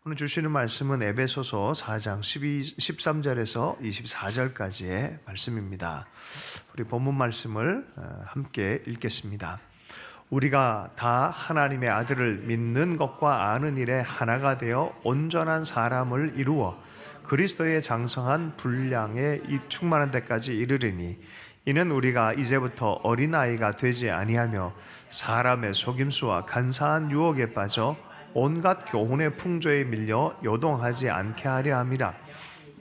오늘 주시는 말씀은 에베소서 4장 13절에서 24절까지의 말씀입니다. 우리 본문 말씀을 함께 읽겠습니다. 우리가 다 하나님의 아들을 믿는 것과 아는 일에 하나가 되어 온전한 사람을 이루어 그리스도의 장성한 분량에 충만한 데까지 이르리니 이는 우리가 이제부터 어린아이가 되지 아니하며 사람의 속임수와 간사한 유혹에 빠져 온갖 교훈의 풍조에 밀려 요동하지 않게 하려 함이라.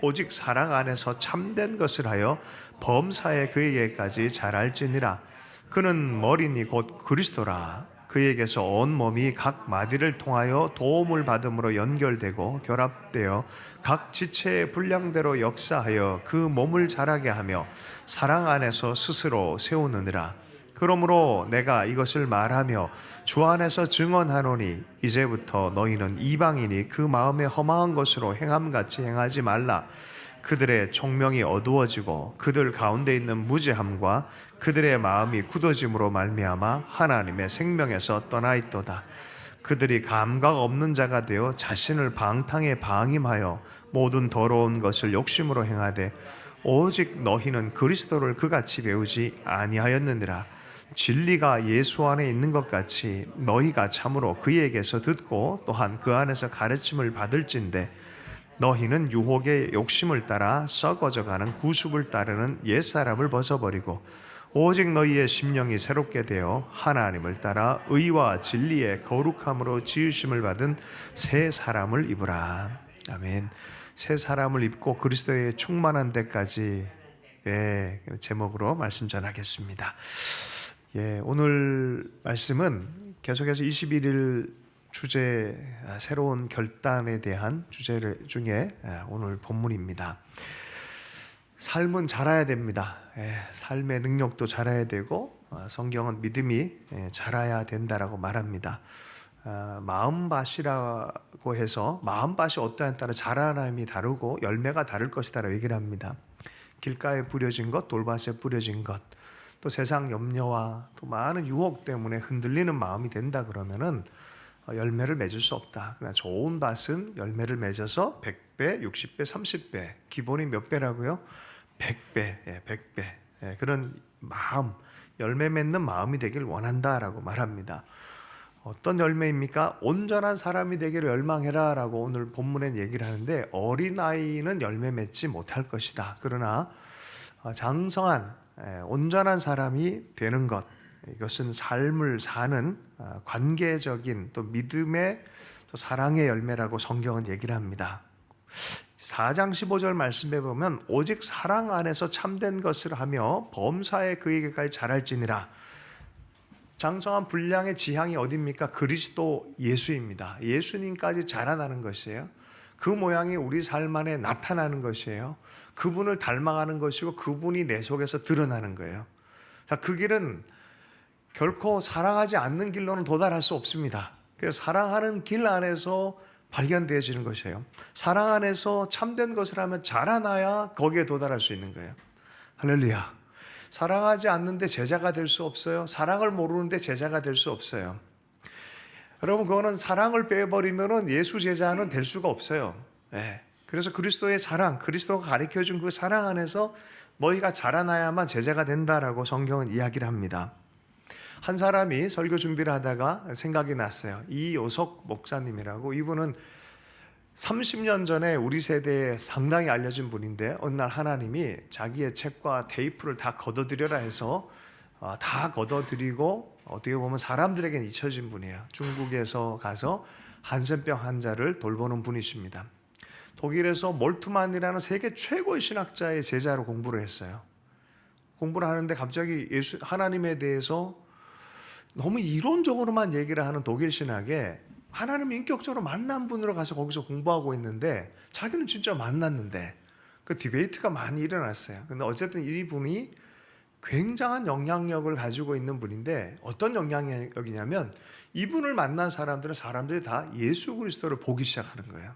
오직 사랑 안에서 참된 것을 하여 범사에 그에게까지 자랄지니라. 그는 머리니 곧 그리스도라. 그에게서 온 몸이 각 마디를 통하여 도움을 받음으로 연결되고 결합되어 각 지체의 분량대로 역사하여 그 몸을 자라게 하며 사랑 안에서 스스로 세우느니라. 그러므로 내가 이것을 말하며 주 안에서 증언하노니 이제부터 너희는 이방인이 그 마음에 허망한 것으로 행함같이 행하지 말라. 그들의 총명이 어두워지고 그들 가운데 있는 무지함과 그들의 마음이 굳어짐으로 말미암아 하나님의 생명에서 떠나 있도다. 그들이 감각 없는 자가 되어 자신을 방탕에 방임하여 모든 더러운 것을 욕심으로 행하되 오직 너희는 그리스도를 그같이 배우지 아니하였느니라. 진리가 예수 안에 있는 것 같이 너희가 참으로 그에게서 듣고 또한 그 안에서 가르침을 받을진대 너희는 유혹의 욕심을 따라 썩어져가는 구습을 따르는 옛사람을 벗어버리고 오직 너희의 심령이 새롭게 되어 하나님을 따라 의와 진리의 거룩함으로 지으심을 받은 새 사람을 입으라. 아멘. 새 사람을 입고 그리스도의 충만한 데까지 제목으로 말씀 전하겠습니다. 오늘 말씀은 계속해서 21일 주제, 새로운 결단에 대한 주제 중에 오늘 본문입니다. 삶은 자라야 됩니다. 삶의 능력도 자라야 되고 성경은 믿음이 자라야 된다라고 말합니다. 마음밭이라고 해서 마음밭이 어떠냐에 따라 자라남이 다르고 열매가 다를 것이다라고 얘기를 합니다. 길가에 뿌려진 것, 돌밭에 뿌려진 것, 또 세상 염려와 또 많은 유혹 때문에 흔들리는 마음이 된다 그러면은 열매를 맺을 수 없다. 그러나 좋은 밭은 열매를 맺어서 100배, 60배, 30배, 기본이 몇 배라고요? 100배, 100배. 그런 마음, 열매 맺는 마음이 되길 원한다라고 말합니다. 어떤 열매입니까? 온전한 사람이 되기를 열망해라 라고 오늘 본문엔 얘기를 하는데 어린아이는 열매 맺지 못할 것이다. 그러나 장성한 온전한 사람이 되는 것, 이것은 삶을 사는 관계적인 또 믿음의 또 사랑의 열매라고 성경은 얘기를 합니다. 4장 15절 말씀에 보면 오직 사랑 안에서 참된 것을 하며 범사에 그에게까지 자랄지니라. 장성한 분량의 지향이 어디입니까? 그리스도 예수입니다. 예수님까지 자라나는 것이에요. 그 모양이 우리 삶 안에 나타나는 것이에요. 그분을 닮아가는 것이고 그분이 내 속에서 드러나는 거예요. 자, 그 길은 결코 사랑하지 않는 길로는 도달할 수 없습니다. 그래서 사랑하는 길 안에서 발견되어지는 것이에요. 사랑 안에서 참된 것을 하면 자라나야 거기에 도달할 수 있는 거예요. 할렐루야. 사랑하지 않는데 제자가 될 수 없어요. 사랑을 모르는데 제자가 될 수 없어요. 여러분, 그거는 사랑을 빼버리면 예수 제자는 될 수가 없어요. 그래서 그리스도의 사랑, 그리스도가 가르쳐준 그 사랑 안에서 너희가 자라나야만 제자가 된다라고 성경은 이야기를 합니다. 한 사람이 설교 준비를 하다가 생각이 났어요. 이요석 목사님이라고, 이분은 30년 전에 우리 세대에 상당히 알려진 분인데 어느 날 하나님이 자기의 책과 테이프를 다 걷어들여라 해서 다 걷어들이고 어떻게 보면 사람들에게는 잊혀진 분이에요. 중국에서 가서 한센병 환자를 돌보는 분이십니다. 독일에서 몰트만이라는 세계 최고의 신학자의 제자로 공부를 했어요. 공부를 하는데 갑자기 하나님에 대해서 너무 이론적으로만 얘기를 하는 독일 신학에 하나님 인격적으로 만난 분으로 가서 거기서 공부하고 있는데 자기는 진짜 만났는데 그 디베이트가 많이 일어났어요. 근데 어쨌든 이분이 굉장한 영향력을 가지고 있는 분인데 어떤 영향력이냐면 이분을 만난 사람들이 다 예수 그리스도를 보기 시작하는 거예요.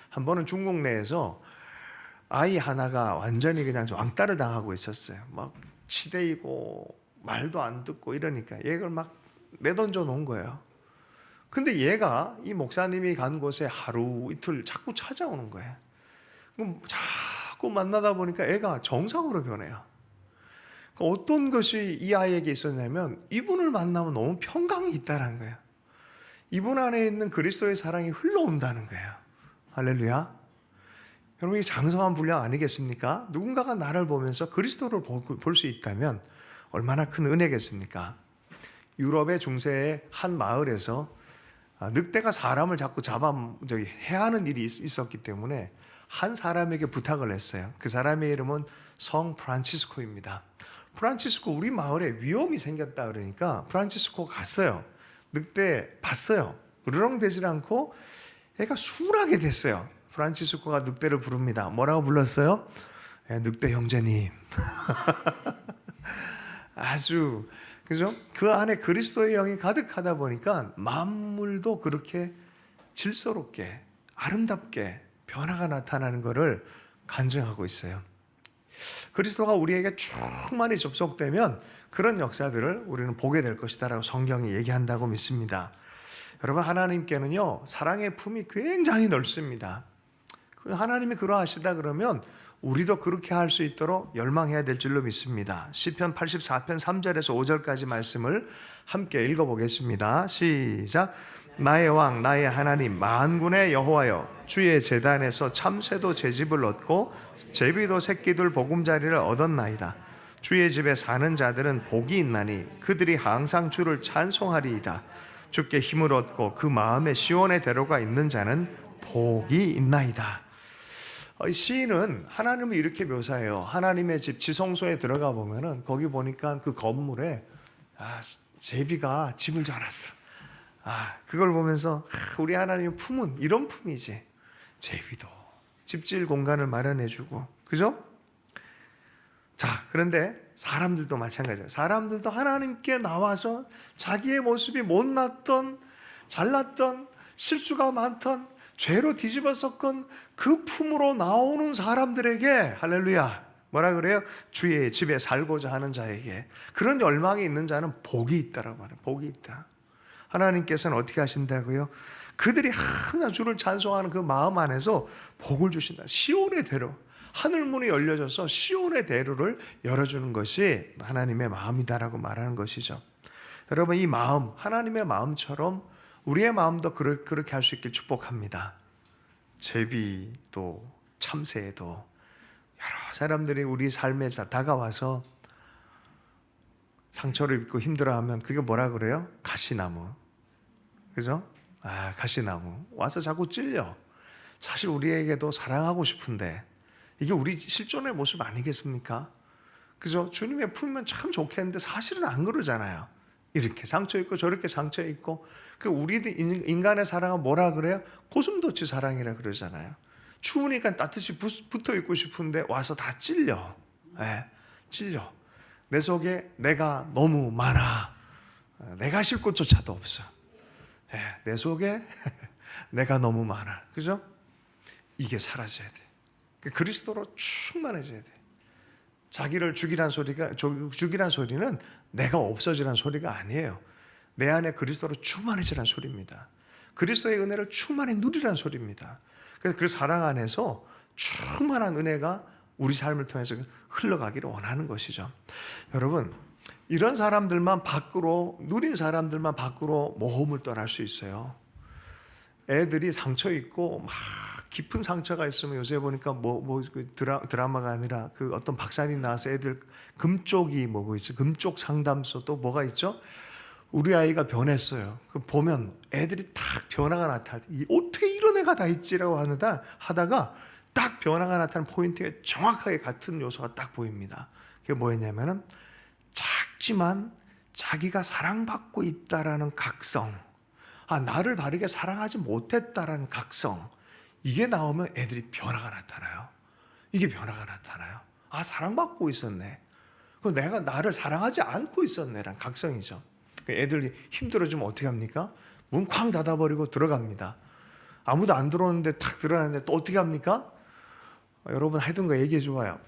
한 번은 중국 내에서 아이 하나가 완전히 그냥 왕따를 당하고 있었어요. 막 치대이고 말도 안 듣고 이러니까 얘를 막 내던져 놓은 거예요. 근데 얘가 이 목사님이 간 곳에 하루 이틀 자꾸 찾아오는 거예요. 그럼 자꾸 만나다 보니까 애가 정상으로 변해요. 어떤 것이 이 아이에게 있었냐면 이분을 만나면 너무 평강이 있다는 거예요. 이분 안에 있는 그리스도의 사랑이 흘러온다는 거예요. 할렐루야. 여러분, 이게 장성한 분량 아니겠습니까? 누군가가 나를 보면서 그리스도를 볼 수 있다면 얼마나 큰 은혜겠습니까? 유럽의 중세의 한 마을에서 늑대가 사람을 자꾸 해하는 일이 있었기 때문에 한 사람에게 부탁을 했어요. 그 사람의 이름은 성 프란치스코입니다. 프란치스코, 우리 마을에 위험이 생겼다 그러니까 프란치스코 갔어요. 늑대 봤어요. 으르렁대질 않고 애가 순하게 됐어요. 프란치스코가 늑대를 부릅니다. 뭐라고 불렀어요? 늑대 형제님. 아주, 그죠? 그 안에 그리스도의 영이 가득하다 보니까 만물도 그렇게 질서롭게 아름답게 변화가 나타나는 것을 간증하고 있어요. 그리스도가 우리에게 충만히 접속되면 그런 역사들을 우리는 보게 될 것이다라고 성경이 얘기한다고 믿습니다. 여러분, 하나님께는요 사랑의 품이 굉장히 넓습니다. 하나님이 그러하시다 그러면 우리도 그렇게 할 수 있도록 열망해야 될 줄로 믿습니다. 시편 84편 3절에서 5절까지 말씀을 함께 읽어보겠습니다. 시작. 나의 왕 나의 하나님 만군의 여호와여, 주의 제단에서 참새도 제 집을 얻고 제비도 새끼들 보금자리를 얻었나이다. 주의 집에 사는 자들은 복이 있나니 그들이 항상 주를 찬송하리이다. 주께 힘을 얻고 그 마음에 시온의 대로가 있는 자는 복이 있나이다. 시인은 하나님을 이렇게 묘사해요. 하나님의 집 지성소에 들어가 보면은 거기 보니까 그 건물에 제비가 집을 잘랐어. 그걸 보면서 우리 하나님의 품은 이런 품이지. 제비도 집질 공간을 마련해주고, 그죠? 자, 그런데 사람들도 마찬가지예요. 사람들도 하나님께 나와서 자기의 모습이 못났던, 잘났던, 실수가 많던, 죄로 뒤집어졌건 그 품으로 나오는 사람들에게, 할렐루야, 뭐라 그래요? 주의 집에 살고자 하는 자에게, 그런 열망이 있는 자는 복이 있다라고 말해요. 복이 있다. 하나님께서는 어떻게 하신다고요? 그들이 하나 주를 찬송하는 그 마음 안에서 복을 주신다. 시온의 대로, 하늘문이 열려져서 시온의 대로를 열어주는 것이 하나님의 마음이다라고 말하는 것이죠. 여러분, 이 마음, 하나님의 마음처럼 우리의 마음도 그렇게 할 수 있길 축복합니다. 제비도 참새도 여러 사람들이 우리 삶에 다가와서 상처를 입고 힘들어하면 그게 뭐라 그래요? 가시나무. 그죠? 가시나무. 와서 자꾸 찔려. 사실 우리에게도 사랑하고 싶은데 이게 우리 실존의 모습 아니겠습니까? 그죠? 주님의 품이면 참 좋겠는데 사실은 안 그러잖아요. 이렇게 상처 있고 저렇게 상처 있고. 우리들 인간의 사랑은 뭐라 그래요? 고슴도치 사랑이라 그러잖아요. 추우니까 따뜻이 붙어 있고 싶은데 와서 다 찔려. 찔려. 내 속에 내가 너무 많아. 내가 쉴 곳조차도 없어. 내 속에 내가 너무 많아. 그죠? 이게 사라져야 돼. 그리스도로 충만해져야 돼. 자기를 죽이란 소리는 내가 없어지란 소리가 아니에요. 내 안에 그리스도로 충만해지란 소리입니다. 그리스도의 은혜를 충만히 누리란 소리입니다. 그래서 그 사랑 안에서 충만한 은혜가 우리 삶을 통해서 흘러가기를 원하는 것이죠. 여러분, 이런 사람들만 밖으로, 누린 사람들만 밖으로 모험을 떠날 수 있어요. 애들이 상처 있고 막 깊은 상처가 있으면 요새 보니까 드라마가 아니라 그 어떤 박사님 나와서 애들 금쪽이 뭐고 있죠? 금쪽 상담소 또 뭐가 있죠? 우리 아이가 변했어요. 그 보면 애들이 딱 변화가 나타날 때 어떻게 이런 애가 다 있지라고 하다가 딱 변화가 나타나는 포인트가 정확하게 같은 요소가 딱 보입니다. 그게 뭐였냐면은 작지만 자기가 사랑받고 있다라는 각성, 나를 바르게 사랑하지 못했다라는 각성, 이게 나오면 애들이 변화가 나타나요. 이게 변화가 나타나요. 사랑받고 있었네. 내가 나를 사랑하지 않고 있었네라는 각성이죠. 애들이 힘들어지면 어떻게 합니까? 문 쾅 닫아버리고 들어갑니다. 아무도 안 들어오는데 탁 들어가는데 또 어떻게 합니까? 여러분 하던 거 얘기해 줘봐요.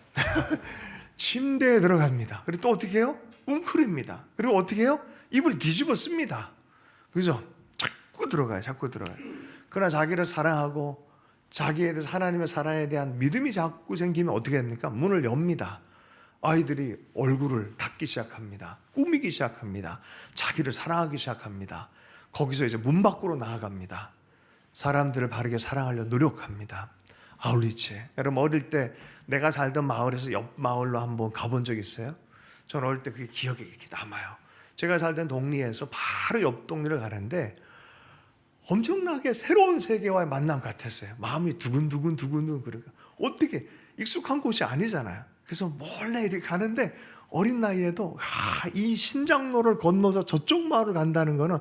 침대에 들어갑니다. 그리고 또 어떻게 해요? 웅크립니다. 그리고 어떻게 해요? 입을 뒤집어 씁니다. 그죠? 자꾸 자꾸 들어가요. 자꾸 들어가요. 그러나 자기를 사랑하고 자기에 대해서 하나님의 사랑에 대한 믿음이 자꾸 생기면 어떻게 됩니까? 문을 엽니다. 아이들이 얼굴을 닦기 시작합니다. 꾸미기 시작합니다. 자기를 사랑하기 시작합니다. 거기서 이제 문 밖으로 나아갑니다. 사람들을 바르게 사랑하려 노력합니다. 아울리치. 여러분 어릴 때 내가 살던 마을에서 옆 마을로 한번 가본 적 있어요? 저는 어릴 때 그게 기억에 이렇게 남아요. 제가 살던 동리에서 바로 옆 동네를 가는데 엄청나게 새로운 세계와의 만남 같았어요. 마음이 두근두근 그러니까 어떻게 익숙한 곳이 아니잖아요. 그래서 몰래 이렇게 가는데 어린 나이에도 이 신장로를 건너서 저쪽 마을을 간다는 거는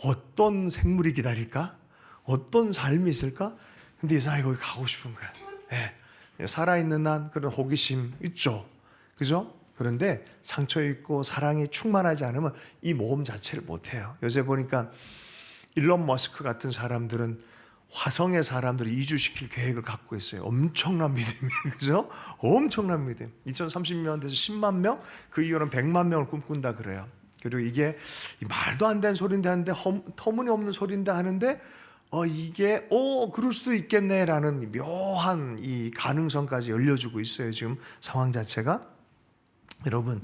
어떤 생물이 기다릴까? 어떤 삶이 있을까? 근데 이상하게 거기 가고 싶은 거야. 네. 살아있는 한 그런 호기심 있죠. 그죠? 그런데 상처 있고 사랑이 충만하지 않으면 이 모험 자체를 못해요. 요새 보니까 일론 머스크 같은 사람들은 화성의 사람들을 이주시킬 계획을 갖고 있어요. 엄청난 믿음이에요. 그죠? 엄청난 믿음. 2030년 돼서 10만 명, 그 이후로는 100만 명을 꿈꾼다 그래요. 그리고 이게 말도 안 되는 소리인데 하는데 터무니없는 소리인데 하는데 이게 그럴 수도 있겠네라는 묘한 이 가능성까지 열려주고 있어요. 지금 상황 자체가. 여러분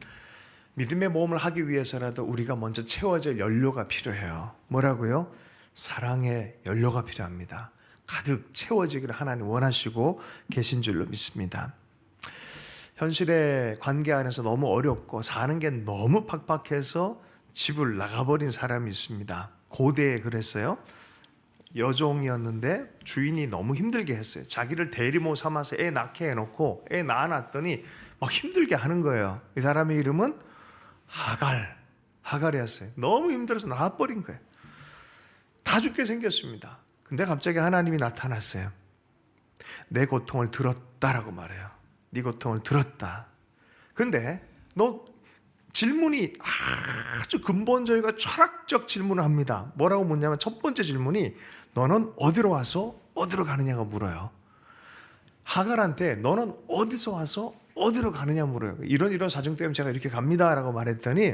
믿음의 모험을 하기 위해서라도 우리가 먼저 채워질 연료가 필요해요. 뭐라고요? 사랑의 연료가 필요합니다. 가득 채워지기를 하나님 원하시고 계신 줄로 믿습니다. 현실의 관계 안에서 너무 어렵고 사는 게 너무 팍팍해서 집을 나가버린 사람이 있습니다. 고대에 그랬어요. 여종이었는데 주인이 너무 힘들게 했어요. 자기를 대리모 삼아서 애 낳게 해놓고 애 낳아놨더니 막 힘들게 하는 거예요. 이 사람의 이름은 하갈이었어요. 너무 힘들어서 나와버린 거예요. 다 죽게 생겼습니다. 근데 갑자기 하나님이 나타났어요. 내 고통을 들었다라고 말해요. 네 고통을 들었다. 근데 너 질문이 아주 근본적이고 철학적 질문을 합니다. 뭐라고 묻냐면 첫 번째 질문이 너는 어디로 와서 어디로 가느냐가 물어요. 하갈한테 너는 어디서 와서 어디로 가느냐 물어요. 이런 사정 때문에 제가 이렇게 갑니다라고 말했더니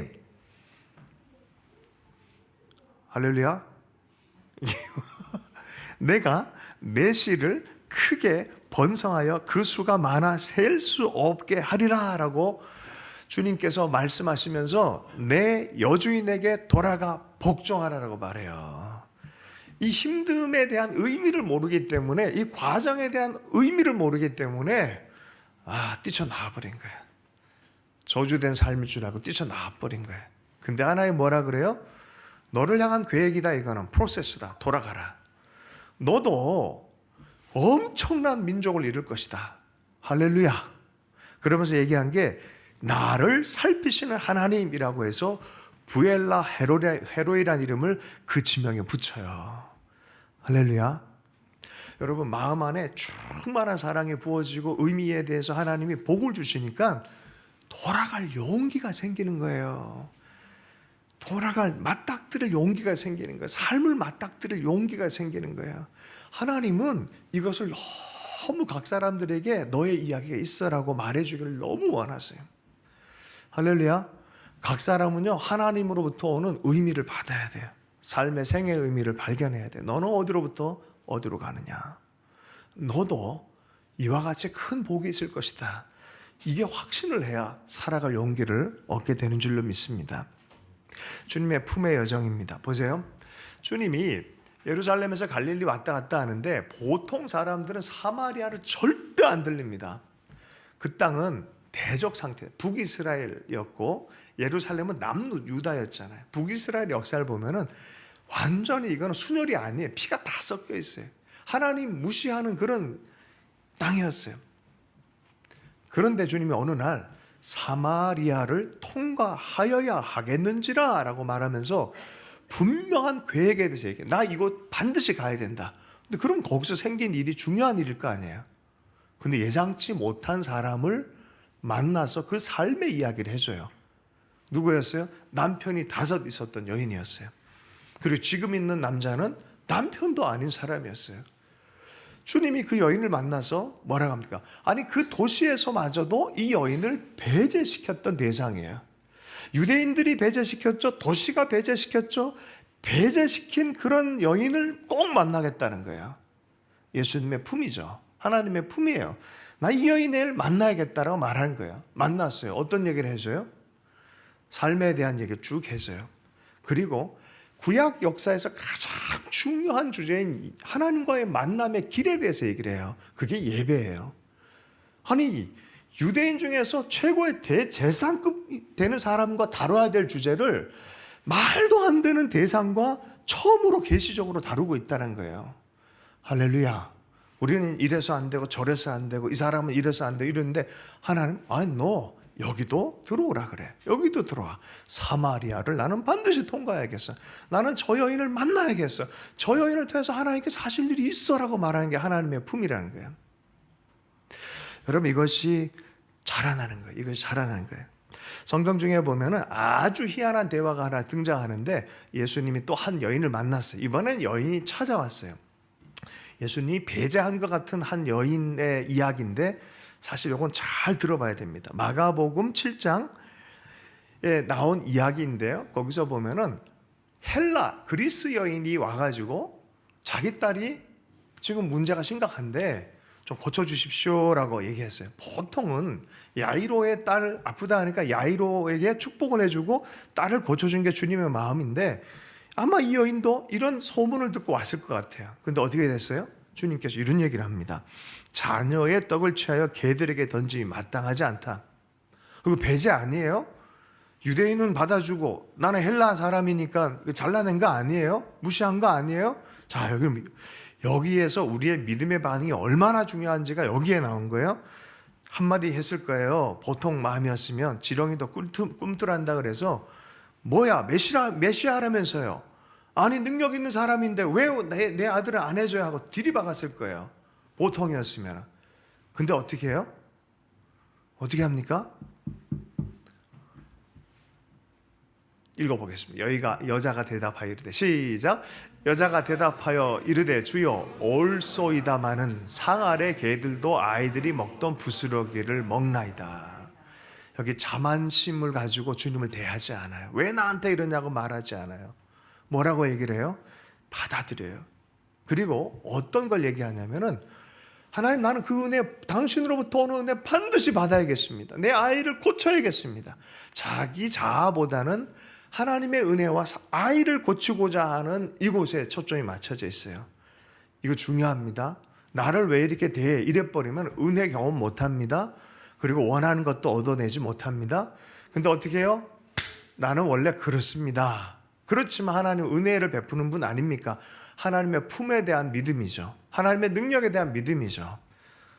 할렐루야. 내가 내 씨를 크게 번성하여 그 수가 많아 셀 수 없게 하리라라고 주님께서 말씀하시면서 내 여주인에게 돌아가 복종하라라고 말해요. 이 힘듦에 대한 의미를 모르기 때문에 이 과정에 대한 의미를 모르기 때문에 뛰쳐나와 버린 거야. 저주된 삶일 줄 알고 뛰쳐나와 버린 거야. 근데 하나님 뭐라 그래요? 너를 향한 계획이다. 이거는 프로세스다. 돌아가라. 너도 엄청난 민족을 이룰 것이다. 할렐루야. 그러면서 얘기한 게 나를 살피시는 하나님이라고 해서 부엘라 헤로이라는 이름을 그 지명에 붙여요. 할렐루야. 여러분 마음 안에 충만한 사랑이 부어지고 의미에 대해서 하나님이 복을 주시니까 돌아갈 용기가 생기는 거예요. 돌아갈 맞닥뜨릴 용기가 생기는 거예요. 삶을 맞닥뜨릴 용기가 생기는 거예요. 하나님은 이것을 너무 각 사람들에게 너의 이야기가 있어라고 말해주기를 너무 원하세요. 할렐루야. 각 사람은요 하나님으로부터 오는 의미를 받아야 돼요. 삶의 생의 의미를 발견해야 돼요. 너는 어디로부터 어디로 가느냐. 너도 이와 같이 큰 복이 있을 것이다. 이게 확신을 해야 살아갈 용기를 얻게 되는 줄로 믿습니다. 주님의 품의 여정입니다. 보세요. 주님이 예루살렘에서 갈릴리 왔다 갔다 하는데 보통 사람들은 사마리아를 절대 안 들립니다. 그 땅은 대적 상태, 북이스라엘이었고 예루살렘은 남유다였잖아요. 북이스라엘 역사를 보면은 완전히 이거는 순혈이 아니에요. 피가 다 섞여 있어요. 하나님 무시하는 그런 땅이었어요. 그런데 주님이 어느 날 사마리아를 통과하여야 하겠는지라 라고 말하면서 분명한 계획에 대해서 얘기해요. 나 이곳 반드시 가야 된다. 근데 그럼 거기서 생긴 일이 중요한 일일 거 아니에요. 근데 예상치 못한 사람을 만나서 그 삶의 이야기를 해줘요. 누구였어요? 남편이 5 있었던 여인이었어요. 그리고 지금 있는 남자는 남편도 아닌 사람이었어요. 주님이 그 여인을 만나서 뭐라고 합니까? 아니 그 도시에서마저도 이 여인을 배제시켰던 대상이에요. 유대인들이 배제시켰죠. 도시가 배제시켰죠. 배제시킨 그런 여인을 꼭 만나겠다는 거예요. 예수님의 품이죠. 하나님의 품이에요. 나 이 여인을 만나야겠다라고 말하는 거예요. 만났어요. 어떤 얘기를 해줘요? 삶에 대한 얘기를 쭉 해줘요. 그리고 구약 역사에서 가장 중요한 주제인 하나님과의 만남의 길에 대해서 얘기를 해요. 그게 예배예요. 아니, 유대인 중에서 최고의 대제사급 되는 사람과 다뤄야 될 주제를 말도 안 되는 대상과 처음으로 계시적으로 다루고 있다는 거예요. 할렐루야. 우리는 이래서 안 되고 저래서 안 되고 이 사람은 이래서 안 되고 이러는데 하나님, 아니 너 여기도 들어오라 그래. 여기도 들어와. 사마리아를 나는 반드시 통과해야겠어. 나는 저 여인을 만나야겠어. 저 여인을 통해서 하나님께서 하실 일이 있어라고 말하는 게 하나님의 품이라는 거예요. 여러분, 이것이 자라나는 거예요. 이것이 자라나는 거예요. 성경 중에 보면은 아주 희한한 대화가 하나 등장하는데 예수님이 또 한 여인을 만났어요. 이번엔 여인이 찾아왔어요. 예수님이 배제한 것 같은 한 여인의 이야기인데 사실 이건 잘 들어봐야 됩니다. 마가복음 7장에 나온 이야기인데요. 거기서 보면은 헬라 그리스 여인이 와가지고 자기 딸이 지금 문제가 심각한데 좀 고쳐주십시오라고 얘기했어요. 보통은 야이로의 딸 아프다 하니까 야이로에게 축복을 해주고 딸을 고쳐준 게 주님의 마음인데 아마 이 여인도 이런 소문을 듣고 왔을 것 같아요. 근데 어떻게 됐어요? 주님께서 이런 얘기를 합니다. 자녀의 떡을 취하여 개들에게 던짐이 마땅하지 않다. 그거 배제 아니에요? 유대인은 받아주고 나는 헬라 사람이니까 잘라낸 거 아니에요? 무시한 거 아니에요? 자, 여기에서 우리의 믿음의 반응이 얼마나 중요한지가 여기에 나온 거예요. 한마디 했을 거예요. 보통 마음이었으면 지렁이도 꿈틀한다 그래서 뭐야 메시아라면서요. 아니 능력 있는 사람인데 왜 내 아들을 안 해줘야 하고 들이박았을 거예요. 보통이었으면. 근데 어떻게 해요? 어떻게 합니까? 읽어보겠습니다. 여자가 대답하여 이르되 시작. 여자가 대답하여 이르되 주여 올소이다마는 상 아래 개들도 아이들이 먹던 부스러기를 먹나이다. 여기 자만심을 가지고 주님을 대하지 않아요. 왜 나한테 이러냐고 말하지 않아요. 뭐라고 얘기를 해요? 받아들여요. 그리고 어떤 걸 얘기하냐면은 하나님, 나는 그 은혜, 당신으로부터 오는 은혜 반드시 받아야겠습니다. 내 아이를 고쳐야겠습니다. 자기 자아보다는 하나님의 은혜와 아이를 고치고자 하는 이곳에 초점이 맞춰져 있어요. 이거 중요합니다. 나를 왜 이렇게 대해 이래버리면 은혜 경험 못합니다. 그리고 원하는 것도 얻어내지 못합니다. 근데 어떻게 해요? 나는 원래 그렇습니다. 그렇지만 하나님 은혜를 베푸는 분 아닙니까? 하나님의 품에 대한 믿음이죠. 하나님의 능력에 대한 믿음이죠.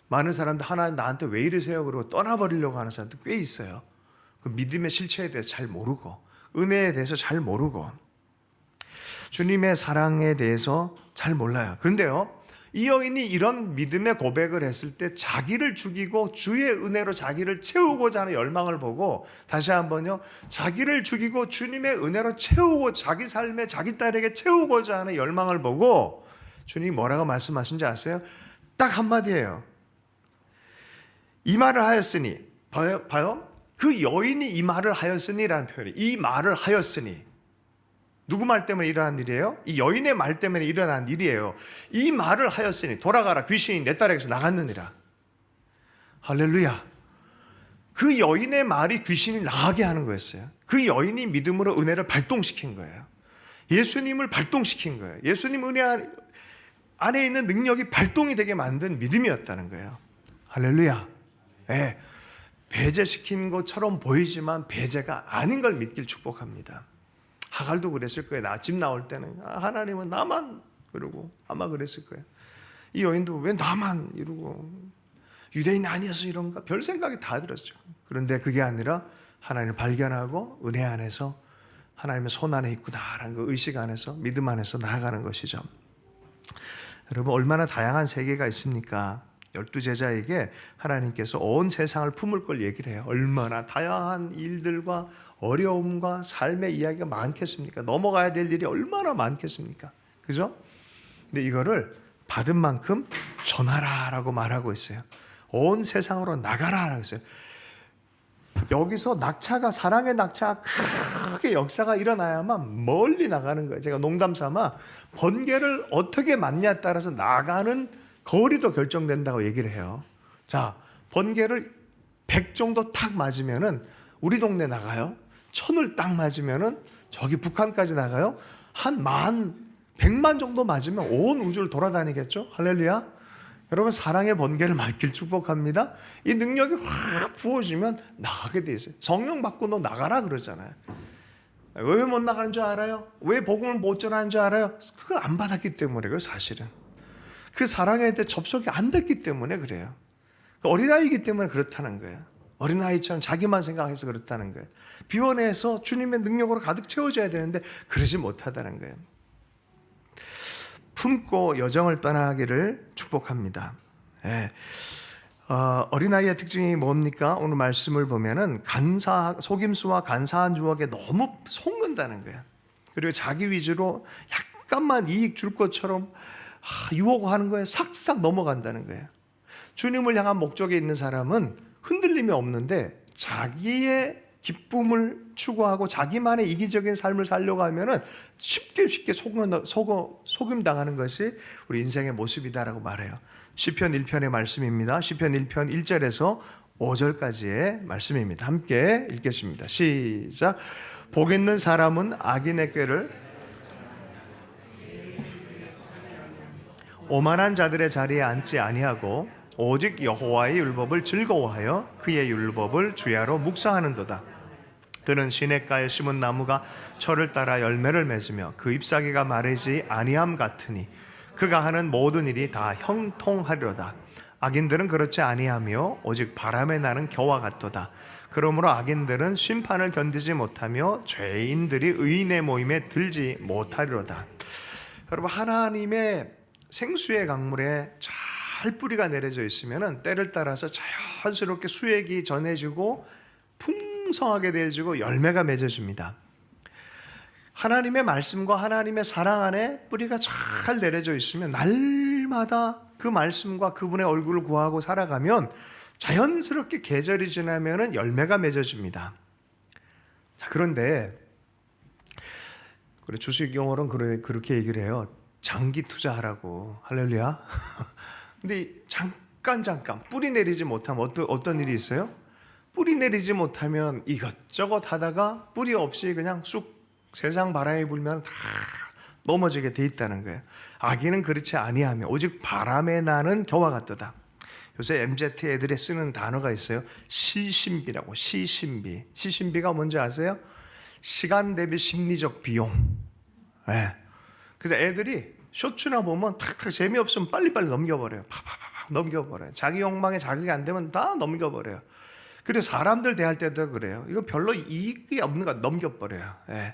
많은 사람들 하나님 나한테 왜 이러세요? 그러고 떠나버리려고 하는 사람들 꽤 있어요. 그 믿음의 실체에 대해서 잘 모르고 은혜에 대해서 잘 모르고 주님의 사랑에 대해서 잘 몰라요. 그런데요, 이 여인이 이런 믿음의 고백을 했을 때 자기를 죽이고 주의 은혜로 자기를 채우고자 하는 열망을 보고, 다시 한번요, 자기를 죽이고 주님의 은혜로 채우고 자기 삶에 자기 딸에게 채우고자 하는 열망을 보고 주님이 뭐라고 말씀하신지 아세요? 딱 한마디예요. 이 말을 하였으니, 봐요. 그 여인이 이 말을 하였으니라는 표현이, 이 말을 하였으니 누구 말 때문에 일어난 일이에요? 이 여인의 말 때문에 일어난 일이에요. 이 말을 하였으니 돌아가라, 귀신이 내 딸에게서 나갔느니라. 할렐루야. 그 여인의 말이 귀신이 나가게 하는 거였어요. 그 여인이 믿음으로 은혜를 발동시킨 거예요. 예수님을 발동시킨 거예요. 예수님 은혜 안에 있는 능력이 발동이 되게 만든 믿음이었다는 거예요. 할렐루야. 네. 배제시킨 것처럼 보이지만 배제가 아닌 걸 믿길 축복합니다. 하갈도 그랬을 거예요. 집 나올 때는 하나님은 나만 그러고 아마 그랬을 거예요. 이 여인도 왜 나만 이러고 유대인 아니어서 이런가 별 생각이 다 들었죠. 그런데 그게 아니라 하나님을 발견하고 은혜 안에서 하나님의 손 안에 있구나라는 그 의식 안에서 믿음 안에서 나아가는 것이죠. 여러분, 얼마나 다양한 세계가 있습니까? 12제자에게 하나님께서 온 세상을 품을 걸 얘기를 해요. 얼마나 다양한 일들과 어려움과 삶의 이야기가 많겠습니까? 넘어가야 될 일이 얼마나 많겠습니까? 그죠? 근데 이거를 받은 만큼 전하라라고 말하고 있어요. 온 세상으로 나가라라고 했어요. 여기서 낙차가, 사랑의 낙차가 크게 역사가 일어나야만 멀리 나가는 거예요. 제가 농담 삼아 번개를 어떻게 맞냐에 따라서 나가는 거리도 결정된다고 얘기를 해요. 자, 번개를 100 정도 탁 맞으면은 우리 동네 나가요. 1000을 딱 맞으면은 저기 북한까지 나가요. 한 100만 정도 맞으면 온 우주를 돌아다니겠죠. 할렐루야. 여러분, 사랑의 번개를 맞길 축복합니다. 이 능력이 확 부어지면 나가게 돼 있어요. 성령 받고 너 나가라 그러잖아요. 왜 못 나가는 줄 알아요? 왜 복음을 못 전하는 줄 알아요? 그걸 안 받았기 때문에 그래요. 사실은 그 사랑에 대해 접속이 안 됐기 때문에 그래요. 어린아이이기 때문에 그렇다는 거예요. 어린아이처럼 자기만 생각해서 그렇다는 거예요. 비워내서 주님의 능력으로 가득 채워져야 되는데 그러지 못하다는 거예요. 품고 여정을 떠나기를 축복합니다. 예. 어린아이의 특징이 뭡니까? 오늘 말씀을 보면은 속임수와 간사한 유혹에 너무 속는다는 거예요. 그리고 자기 위주로 약간만 이익 줄 것처럼 유혹하는 거에 싹싹 넘어간다는 거예요. 주님을 향한 목적에 있는 사람은 흔들림이 없는데 자기의 기쁨을 추구하고 자기만의 이기적인 삶을 살려고 하면은 쉽게 속임당하는 것이 우리 인생의 모습이다라고 말해요. 시편 1편의 말씀입니다. 시편 1편 1절에서 5절까지의 말씀입니다. 함께 읽겠습니다. 시작. 복 있는 사람은 악인의 꾀를, 오만한 자들의 자리에 앉지 아니하고 오직 여호와의 율법을 즐거워하여 그의 율법을 주야로 묵상하는도다. 그는 시냇가에 심은 나무가 철을 따라 열매를 맺으며 그 잎사귀가 마르지 아니함 같으니 그가 하는 모든 일이 다 형통하리로다. 악인들은 그렇지 아니하며 오직 바람에 나는 겨와 같도다. 그러므로 악인들은 심판을 견디지 못하며 죄인들이 의인의 모임에 들지 못하리로다. 여러분, 하나님의 생수의 강물에 잘 뿌리가 내려져 있으면 때를 따라서 자연스럽게 수액이 전해지고 풍성하게 되어지고 열매가 맺어집니다. 하나님의 말씀과 하나님의 사랑 안에 뿌리가 잘 내려져 있으면 날마다 그 말씀과 그분의 얼굴을 구하고 살아가면 자연스럽게 계절이 지나면 열매가 맺어집니다. 자, 그런데 주식 용어로는 그렇게 얘기를 해요. 장기 투자하라고. 할렐루야. 근데 잠깐 뿌리 내리지 못하면 어떤 일이 있어요? 뿌리 내리지 못하면 이것저것 하다가 뿌리 없이 그냥 쑥 세상 바람이 불면 다 넘어지게 돼 있다는 거예요. 악인은 그렇지 아니하며 오직 바람에 나는 겨와 같도다. 요새 MZ 애들이 쓰는 단어가 있어요. 시신비라고. 시신비. 시신비가 뭔지 아세요? 시간 대비 심리적 비용. 네. 그래서 애들이 쇼츠나 보면 탁탁 재미없으면 빨리빨리 넘겨버려요. 팍팍팍 넘겨버려요. 자기 욕망에 자극이 안 되면 다 넘겨버려요. 그리고 사람들 대할 때도 그래요. 이거 별로 이익이 없는 거 넘겨버려요. 예.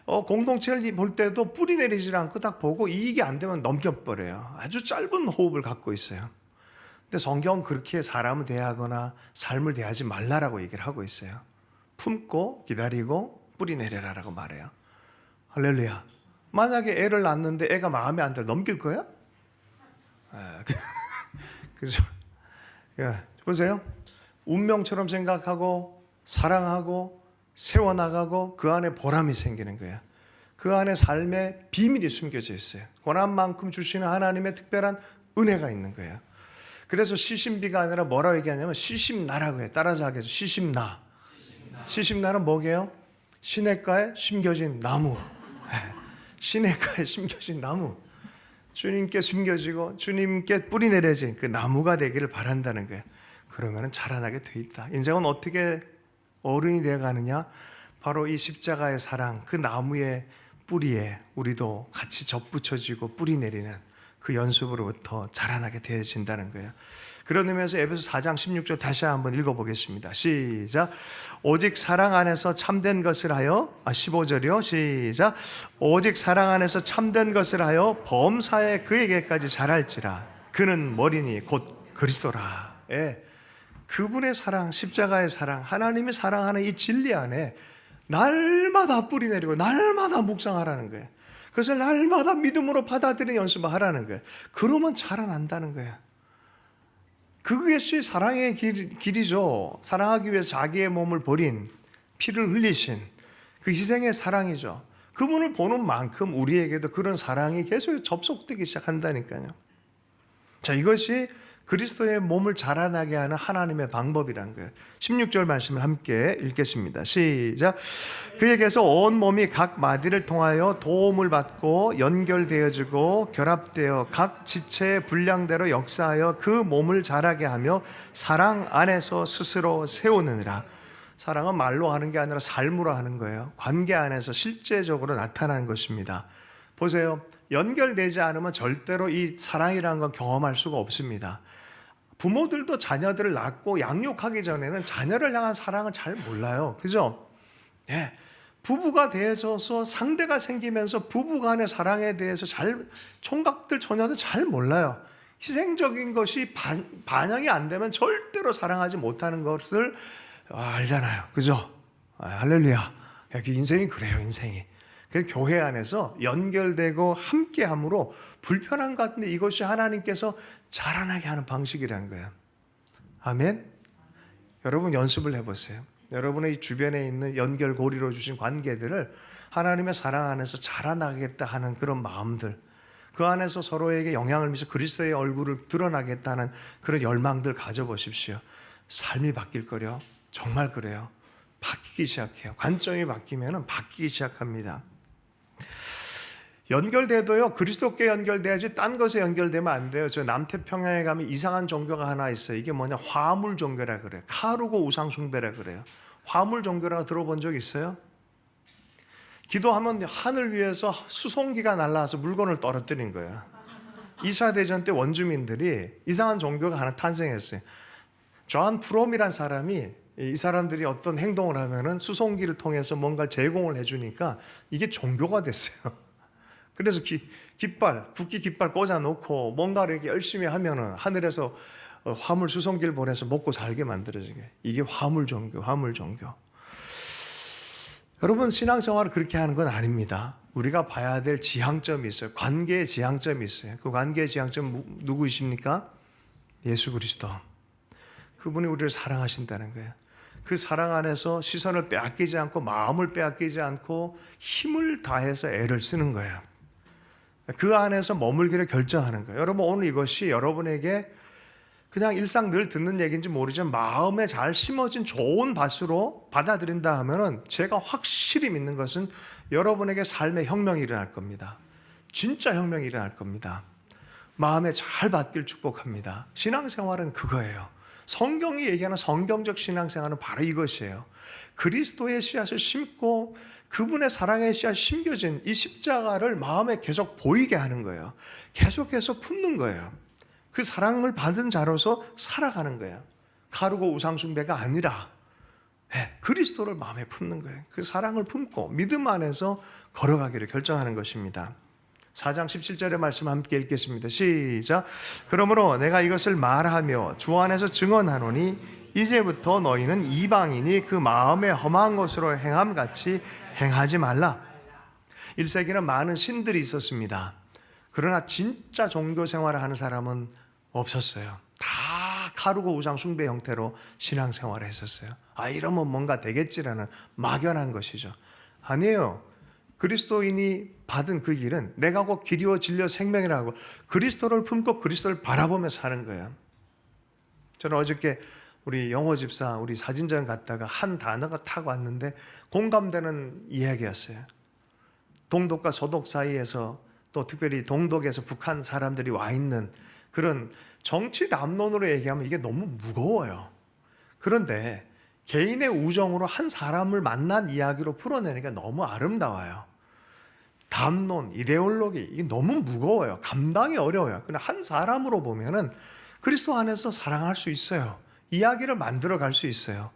공동체를 볼 때도 뿌리 내리지 않고 딱 보고 이익이 안 되면 넘겨버려요. 아주 짧은 호흡을 갖고 있어요. 근데 성경은 그렇게 사람을 대하거나 삶을 대하지 말라라고 얘기를 하고 있어요. 품고 기다리고 뿌리 내려라라고 말해요. 할렐루야. 만약에 애를 낳았는데 애가 마음에 안 들어 넘길 거야? 그죠? 보세요. 운명처럼 생각하고 사랑하고 세워나가고 그 안에 보람이 생기는 거예요. 그 안에 삶의 비밀이 숨겨져 있어요. 고난만큼 주시는 하나님의 특별한 은혜가 있는 거예요. 그래서 시신비가 아니라 뭐라고 얘기하냐면 시심나라고 해요. 따라서 하겠죠. 시심나. 시심나는 뭐게요? 시냇가에 심겨진 나무. 시냇가에 심겨진 나무. 주님께 숨겨지고 주님께 뿌리 내려진 그 나무가 되기를 바란다는 거예요. 그러면 자라나게 돼 있다. 인생은 어떻게 어른이 되어가느냐? 바로 이 십자가의 사랑, 그 나무의 뿌리에 우리도 같이 접붙여지고 뿌리 내리는 그 연습으로부터 자라나게 되어진다는 거예요. 그런 의미에서 에베소 4장 16절 다시 한번 읽어보겠습니다. 시작. 오직 사랑 안에서 참된 것을 하여 15절이요. 시작. 오직 사랑 안에서 참된 것을 하여 범사에 그에게까지 자랄지라. 그는 머리니 곧 그리스도라. 예. 그분의 사랑, 십자가의 사랑, 하나님이 사랑하는 이 진리 안에 날마다 뿌리 내리고 날마다 묵상하라는 거예요. 그것을 날마다 믿음으로 받아들이는 연습을 하라는 거예요. 그러면 자라난다는 거예요. 그것이 사랑의 길이죠. 사랑하기 위해서 자기의 몸을 버린, 피를 흘리신 그 희생의 사랑이죠. 그분을 보는 만큼 우리에게도 그런 사랑이 계속 접속되기 시작한다니까요. 자, 이것이 그리스도의 몸을 자라나게 하는 하나님의 방법이란 거예요. 16절 말씀을 함께 읽겠습니다. 시작. 그에게서 온 몸이 각 마디를 통하여 도움을 받고 연결되어지고 결합되어 각 지체의 분량대로 역사하여 그 몸을 자라게 하며 사랑 안에서 스스로 세우느니라. 사랑은 말로 하는 게 아니라 삶으로 하는 거예요. 관계 안에서 실제적으로 나타나는 것입니다. 보세요. 연결되지 않으면 절대로 이 사랑이라는 건 경험할 수가 없습니다. 부모들도 자녀들을 낳고 양육하기 전에는 자녀를 향한 사랑을 잘 몰라요. 그죠? 예. 부부가 되어서 상대가 생기면서 부부 간의 사랑에 대해서 총각들, 처녀들 잘 몰라요. 희생적인 것이 반영이 안 되면 절대로 사랑하지 못하는 것을 알잖아요. 그죠? 할렐루야. 인생이 그래요, 인생이. 그래서 교회 안에서 연결되고 함께함으로 불편한 것 같은데 이것이 하나님께서 자라나게 하는 방식이라는 거예요. 아멘. 여러분 연습을 해보세요. 여러분의 주변에 있는 연결고리로 주신 관계들을 하나님의 사랑 안에서 자라나겠다 하는 그런 마음들, 그 안에서 서로에게 영향을 미쳐 그리스도의 얼굴을 드러나겠다는 그런 열망들 가져보십시오. 삶이 바뀔 거려. 정말 그래요. 바뀌기 시작해요. 관점이 바뀌면 바뀌기 시작합니다. 연결돼도요, 그리스도께 연결돼야지 딴 것에 연결되면 안 돼요. 저 남태평양에 가면 이상한 종교가 하나 있어요. 이게 뭐냐, 화물 종교라 그래요. 카루고 우상 숭배라 그래요. 화물 종교라고 들어본 적 있어요? 기도하면 하늘 위에서 수송기가 날아와서 물건을 떨어뜨린 거예요. 2차 대전 때 원주민들이 이상한 종교가 하나 탄생했어요. 존 프롬이란 사람이 이 사람들이 어떤 행동을 하면은 수송기를 통해서 뭔가 제공을 해주니까 이게 종교가 됐어요. 그래서 국기 깃발 꽂아놓고 뭔가를 이렇게 열심히 하면은 하늘에서 화물 수송기를 보내서 먹고 살게 만들어지게. 이게 화물 종교. 여러분, 신앙생활을 그렇게 하는 건 아닙니다. 우리가 봐야 될 지향점이 있어요. 관계의 지향점이 있어요. 그 관계의 지향점은 누구이십니까? 예수 그리스도. 그분이 우리를 사랑하신다는 거예요. 그 사랑 안에서 시선을 빼앗기지 않고 마음을 빼앗기지 않고 힘을 다해서 애를 쓰는 거예요. 그 안에서 머물기를 결정하는 거예요. 여러분, 오늘 이것이 여러분에게 그냥 일상 늘 듣는 얘기인지 모르지만 마음에 잘 심어진 좋은 밭으로 받아들인다 하면은 제가 확실히 믿는 것은 여러분에게 삶의 혁명이 일어날 겁니다. 진짜 혁명이 일어날 겁니다. 마음에 잘 받길 축복합니다. 신앙생활은 그거예요. 성경이 얘기하는 성경적 신앙생활은 바로 이것이에요. 그리스도의 씨앗을 심고 그분의 사랑의 씨앗이 심겨진 이 십자가를 마음에 계속 보이게 하는 거예요. 계속해서 품는 거예요. 그 사랑을 받은 자로서 살아가는 거예요. 가루고 우상숭배가 아니라 그리스도를 마음에 품는 거예요. 그 사랑을 품고 믿음 안에서 걸어가기를 결정하는 것입니다. 4장 17절의 말씀 함께 읽겠습니다. 시작. 그러므로 내가 이것을 말하며 주 안에서 증언하노니 이제부터 너희는 이방인이 그 마음에 험한 것으로 행함같이 행하지 말라. 1세기는 많은 신들이 있었습니다. 그러나 진짜 종교 생활을 하는 사람은 없었어요. 다 가루고 우상 숭배 형태로 신앙생활을 했었어요. 이러면 뭔가 되겠지라는 막연한 것이죠. 아니에요. 그리스도인이 받은 그 길은 내가 곧 길이요 진리요 생명이라고 그리스도를 품고 그리스도를 바라보며 사는 거예요. 저는 어저께 우리 영호 집사 우리 사진전 갔다가 한 단어가 탁 왔는데 공감되는 이야기였어요. 동독과 서독 사이에서 또 특별히 동독에서 북한 사람들이 와 있는 그런 정치 담론으로 얘기하면 이게 너무 무거워요. 그런데 개인의 우정으로 한 사람을 만난 이야기로 풀어내니까 너무 아름다워요. 담론, 이데올로기 이게 너무 무거워요. 감당이 어려워요. 그러나 한 사람으로 보면은 그리스도 안에서 사랑할 수 있어요. 이야기를 만들어 갈 수 있어요.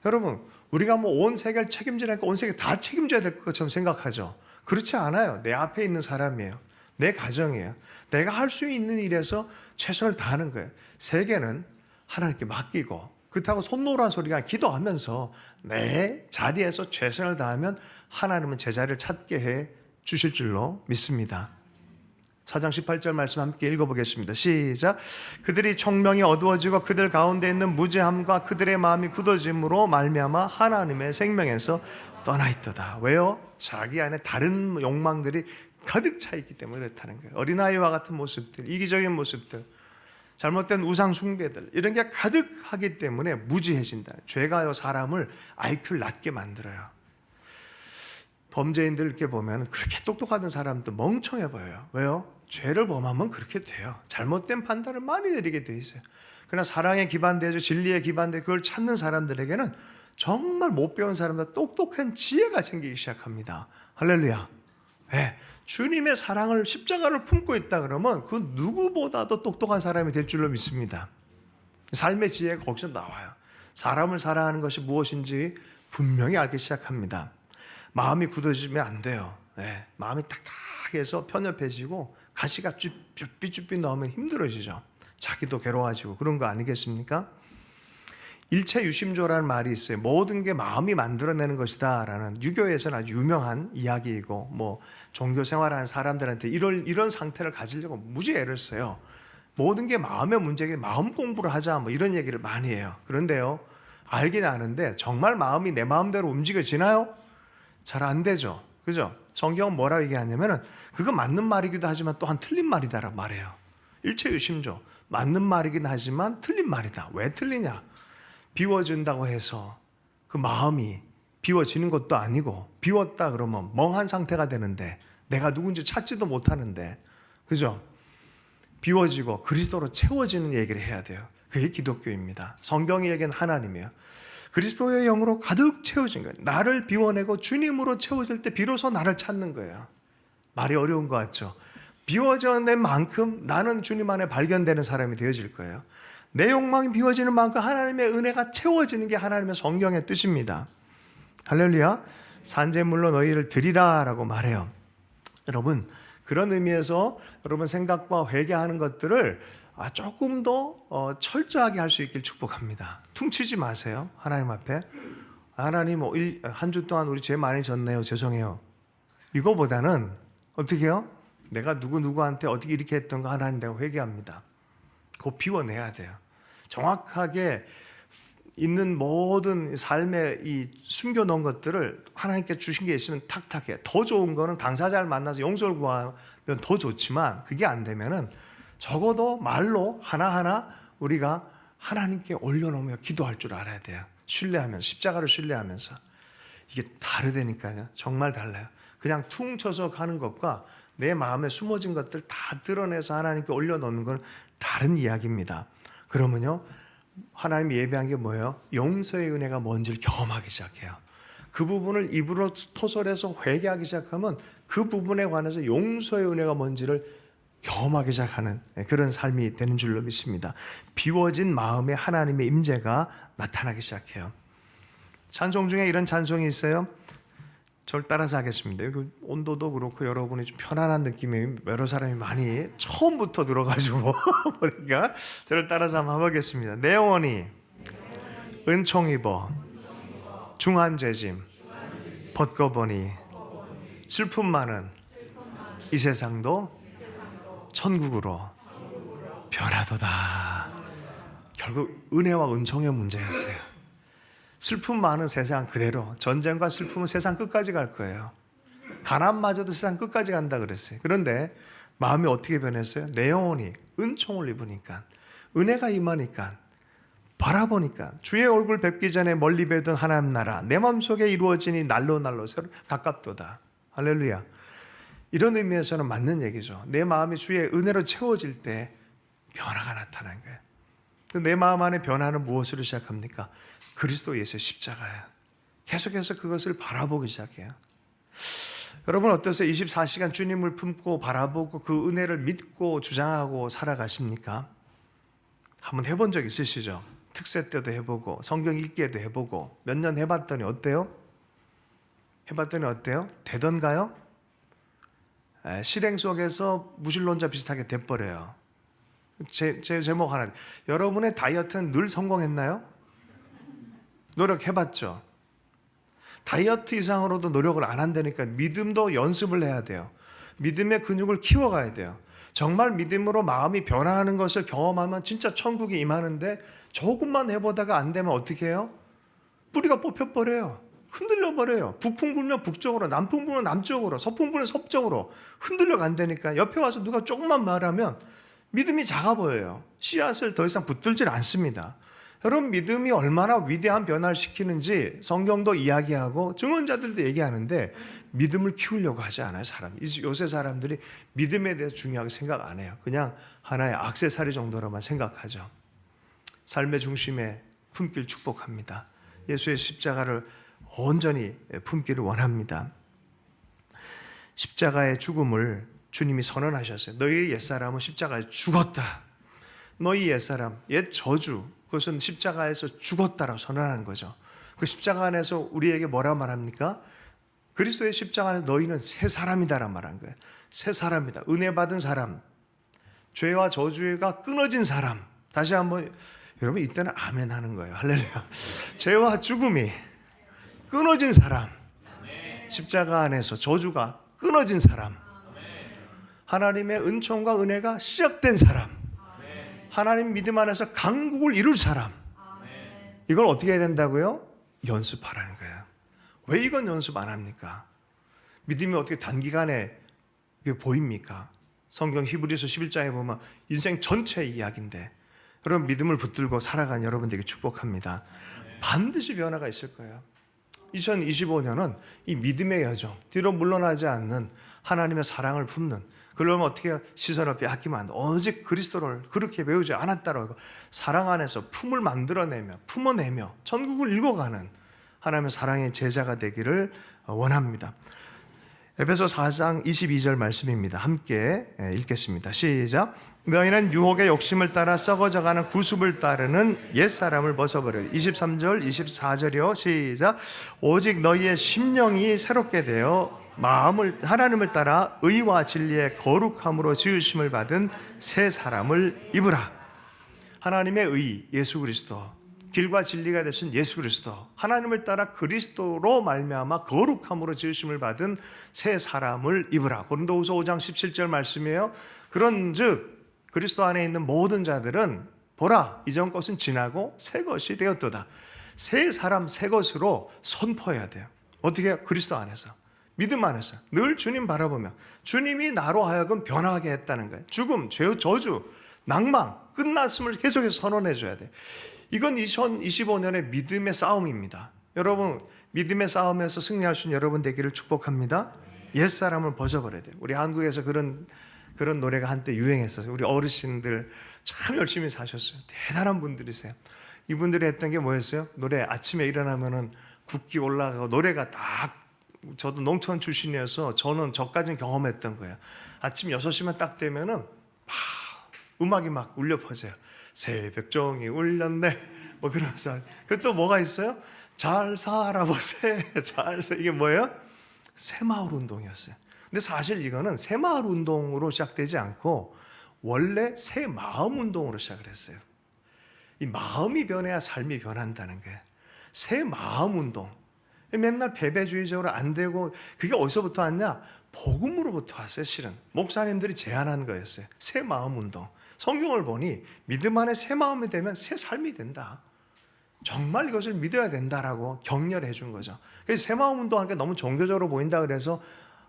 여러분, 우리가 뭐 온 세계를 책임지니까 온 세계 다 책임져야 될 것처럼 생각하죠. 그렇지 않아요. 내 앞에 있는 사람이에요. 내 가정이에요. 내가 할 수 있는 일에서 최선을 다하는 거예요. 세계는 하나님께 맡기고 그렇다고 손 놓으라는 소리가 기도하면서 내 자리에서 최선을 다하면 하나님은 제자리를 찾게 해 주실 줄로 믿습니다. 4장 18절 말씀 함께 읽어보겠습니다. 시작. 그들이 총명이 어두워지고 그들 가운데 있는 무죄함과 그들의 마음이 굳어짐으로 말미암아 하나님의 생명에서 떠나 있도다. 왜요? 자기 안에 다른 욕망들이 가득 차 있기 때문에 그렇다는 거예요. 어린아이와 같은 모습들, 이기적인 모습들, 잘못된 우상 숭배들, 이런 게 가득하기 때문에 무지해진다. 죄가요 사람을 IQ를 낮게 만들어요. 범죄인들 이렇게 보면 그렇게 똑똑하던 사람도 멍청해 보여요. 왜요? 죄를 범하면 그렇게 돼요. 잘못된 판단을 많이 내리게 돼 있어요. 그러나 사랑에 기반되죠, 진리에 기반돼 그걸 찾는 사람들에게는 정말 못 배운 사람들 똑똑한 지혜가 생기기 시작합니다. 할렐루야. 네, 주님의 사랑을 십자가를 품고 있다 그러면 그 누구보다도 똑똑한 사람이 될 줄로 믿습니다. 삶의 지혜가 거기서 나와요. 사람을 사랑하는 것이 무엇인지 분명히 알기 시작합니다. 마음이 굳어지면 안 돼요. 네, 마음이 딱딱해서 편협해지고 가시가 쭈삣쭈삣 나오면 힘들어지죠. 자기도 괴로워지고 그런 거 아니겠습니까? 일체 유심조라는 말이 있어요. 모든 게 마음이 만들어내는 것이다 라는 유교에서는 아주 유명한 이야기이고, 뭐 종교 생활하는 사람들한테 이런 상태를 가지려고 무지 애를 써요. 모든 게 마음의 문제기 마음 공부를 하자, 뭐 이런 얘기를 많이 해요. 그런데요, 알긴 아는데 정말 마음이 내 마음대로 움직여지나요? 잘 안 되죠. 그죠? 성경은 뭐라고 얘기하냐면은 그거 맞는 말이기도 하지만 또한 틀린 말이다라고 말해요. 일체유심조, 맞는 말이긴 하지만 틀린 말이다. 왜 틀리냐? 비워진다고 해서 그 마음이 비워지는 것도 아니고, 비웠다 그러면 멍한 상태가 되는데 내가 누군지 찾지도 못하는데, 그죠? 비워지고 그리스도로 채워지는 얘기를 해야 돼요. 그게 기독교입니다. 성경이 얘기하는 하나님이에요. 그리스도의 영으로 가득 채워진 거예요. 나를 비워내고 주님으로 채워질 때 비로소 나를 찾는 거예요. 말이 어려운 것 같죠? 비워져낸 만큼 나는 주님 안에 발견되는 사람이 되어질 거예요. 내 욕망이 비워지는 만큼 하나님의 은혜가 채워지는 게 하나님의 성경의 뜻입니다. 할렐루야. 산재물로 너희를 드리라 라고 말해요. 여러분, 그런 의미에서 여러분 생각과 회개하는 것들을 조금 더 철저하게 할 수 있길 축복합니다. 퉁치지 마세요. 하나님 앞에. 하나님, 한 주 동안 우리 죄 많이 졌네요. 죄송해요. 이거보다는 어떻게 해요? 내가 누구한테 어떻게 이렇게 했던 거 하나님 내가 회개합니다. 그거 비워내야 돼요. 정확하게 있는 모든 삶에 이 숨겨놓은 것들을 하나님께 주신 게 있으면 탁탁해. 더 좋은 거는 당사자를 만나서 용서를 구하면 더 좋지만, 그게 안 되면은 적어도 말로 하나하나 우리가 하나님께 올려놓으며 기도할 줄 알아야 돼요. 신뢰하면서, 십자가를 신뢰하면서. 이게 다르다니까요. 정말 달라요. 그냥 퉁 쳐서 가는 것과 내 마음에 숨어진 것들 다 드러내서 하나님께 올려놓는 건 다른 이야기입니다. 그러면요, 하나님이 예배한 게 뭐예요? 용서의 은혜가 뭔지를 경험하기 시작해요. 그 부분을 입으로 토설해서 회개하기 시작하면 그 부분에 관해서 용서의 은혜가 뭔지를 경험하기 시작하는 그런 삶이 되는 줄로 믿습니다. 비워진 마음에 하나님의 임재가 나타나기 시작해요. 찬송 중에 이런 찬송이 있어요. 저를 따라서 하겠습니다. 여기 온도도 그렇고 여러분이 좀 편안한 느낌이 여러 사람이 많이 처음부터 들어가지고 그러니까 저를 따라서 한번 해보겠습니다. 내 영혼이 은총 입어 중한죄짐 벗고보니 슬픔 많은 이 세상도 천국으로 변하도다. 결국 은혜와 은총의 문제였어요. 슬픔 많은 세상 그대로, 전쟁과 슬픔은 세상 끝까지 갈 거예요. 가난마저도 세상 끝까지 간다 그랬어요. 그런데 마음이 어떻게 변했어요? 내 영혼이 은총을 입으니까, 은혜가 임하니까, 바라보니까 주의 얼굴 뵙기 전에 멀리 뵈던 하나님 나라 내 마음속에 이루어지니 날로 새로 가깝도다. 할렐루야. 이런 의미에서는 맞는 얘기죠. 내 마음이 주의 은혜로 채워질 때 변화가 나타나는 거예요. 내 마음 안에 변화는 무엇으로 시작합니까? 그리스도 예수의 십자가예요. 계속해서 그것을 바라보기 시작해요. 여러분 어떠세요? 24시간 주님을 품고 바라보고 그 은혜를 믿고 주장하고 살아가십니까? 한번 해본 적 있으시죠? 특세 때도 해보고 성경 읽기에도 해보고 몇 년 해봤더니 어때요? 되던가요? 실행 속에서 무신론자 비슷하게 돼버려요. 제 제목 하나. 여러분의 다이어트는 늘 성공했나요? 노력해봤죠. 다이어트 이상으로도 노력을 안 한다니까 믿음도 연습을 해야 돼요. 믿음의 근육을 키워가야 돼요. 정말 믿음으로 마음이 변화하는 것을 경험하면 진짜 천국이 임하는데 조금만 해보다가 안 되면 어떻게 해요? 뿌리가 뽑혀버려요. 흔들려 버려요. 북풍 불면 북쪽으로, 남풍 불면 남쪽으로, 서풍 불면 서쪽으로 흔들려 간다니까. 옆에 와서 누가 조금만 말하면 믿음이 작아 보여요. 씨앗을 더 이상 붙들질 않습니다. 여러분, 믿음이 얼마나 위대한 변화를 시키는지 성경도 이야기하고 증언자들도 얘기하는데 믿음을 키우려고 하지 않아요, 사람. 요새 사람들이 믿음에 대해서 중요하게 생각 안 해요. 그냥 하나의 액세서리 정도로만 생각하죠. 삶의 중심에 품길 축복합니다. 예수의 십자가를 온전히 품기를 원합니다. 십자가의 죽음을 주님이 선언하셨어요. 너희 옛사람은 십자가에 죽었다. 너희 옛사람, 옛 저주, 그것은 십자가에서 죽었다라고 선언하는 거죠. 그 십자가 안에서 우리에게 뭐라 말합니까? 그리스도의 십자가 안에 너희는 새 사람이다라고 말한 거예요. 새 사람이다. 은혜 받은 사람, 죄와 저주가 끊어진 사람. 다시 한번, 여러분 이때는 아멘 하는 거예요. 할렐루야. 죄와 죽음이 끊어진 사람, 십자가 안에서 저주가 끊어진 사람, 하나님의 은총과 은혜가 시작된 사람, 하나님 믿음 안에서 강국을 이룰 사람. 이걸 어떻게 해야 된다고요? 연습하라는 거예요. 왜 이건 연습 안 합니까? 믿음이 어떻게 단기간에 보입니까? 성경 히브리서 11장에 보면 인생 전체의 이야기인데, 여러분 믿음을 붙들고 살아간 여러분들에게 축복합니다. 반드시 변화가 있을 거예요. 2025년은 이 믿음의 여정, 뒤로 물러나지 않는 하나님의 사랑을 품는, 그러면 어떻게 시선을 빼앗기면 안 돼. 오직 그리스도를 그렇게 배우지 않았다라고 사랑 안에서 품을 만들어내며 품어내며 천국을 읽어가는 하나님의 사랑의 제자가 되기를 원합니다. 에베소 4장 22절 말씀입니다. 함께 읽겠습니다. 시작. 너희는 유혹의 욕심을 따라 썩어져가는 구습을 따르는 옛사람을 벗어버려. 23절 24절이요. 시작. 오직 너희의 심령이 새롭게 되어 하나님을 따라 의와 진리의 거룩함으로 지으심을 받은 새 사람을 입으라. 하나님의 의, 예수 그리스도, 길과 진리가 되신 예수 그리스도, 하나님을 따라 그리스도로 말미암아 거룩함으로 지으심을 받은 새 사람을 입으라. 고린도후서 5장 17절 말씀이에요. 그런즉 그리스도 안에 있는 모든 자들은 보라, 이전 것은 지나고 새 것이 되었도다. 새 사람, 새 것으로 선포해야 돼요. 어떻게 해요? 그리스도 안에서, 믿음 안에서 늘 주님 바라보며 주님이 나로 하여금 변화하게 했다는 거예요. 죽음, 죄, 저주, 낭망, 끝났음을 계속해서 선언해 줘야 돼요. 이건 2025년의 믿음의 싸움입니다. 여러분, 믿음의 싸움에서 승리할 수 있는 여러분 되기를 축복합니다. 옛사람을 벗어버려야 돼요. 우리 한국에서 그런 노래가 한때 유행했었어요. 우리 어르신들 참 열심히 사셨어요. 대단한 분들이세요. 이분들이 했던 게 뭐였어요? 노래 아침에 일어나면은 국기 올라가고 노래가 딱, 저도 농촌 출신이어서 저까지는 경험했던 거예요. 아침 6시만 딱 되면은 음악이 막 울려 퍼져요. 새벽종이 울렸네. 뭐 그러면서. 그 또 뭐가 있어요? 잘 살아보세. 이게 뭐예요? 새마을 운동이었어요. 근데 사실 이거는 새마을 운동으로 시작되지 않고 원래 새마음 운동으로 시작을 했어요. 이 마음이 변해야 삶이 변한다는 거예요. 새마음 운동. 맨날 패배주의적으로 안 되고, 그게 어디서부터 왔냐? 복음으로부터 왔어요. 실은 목사님들이 제안한 거였어요. 새 마음 운동. 성경을 보니 믿음 안에 새 마음이 되면 새 삶이 된다. 정말 이것을 믿어야 된다라고 격려를 해준 거죠. 그래서 새 마음 운동하니까 너무 종교적으로 보인다 그래서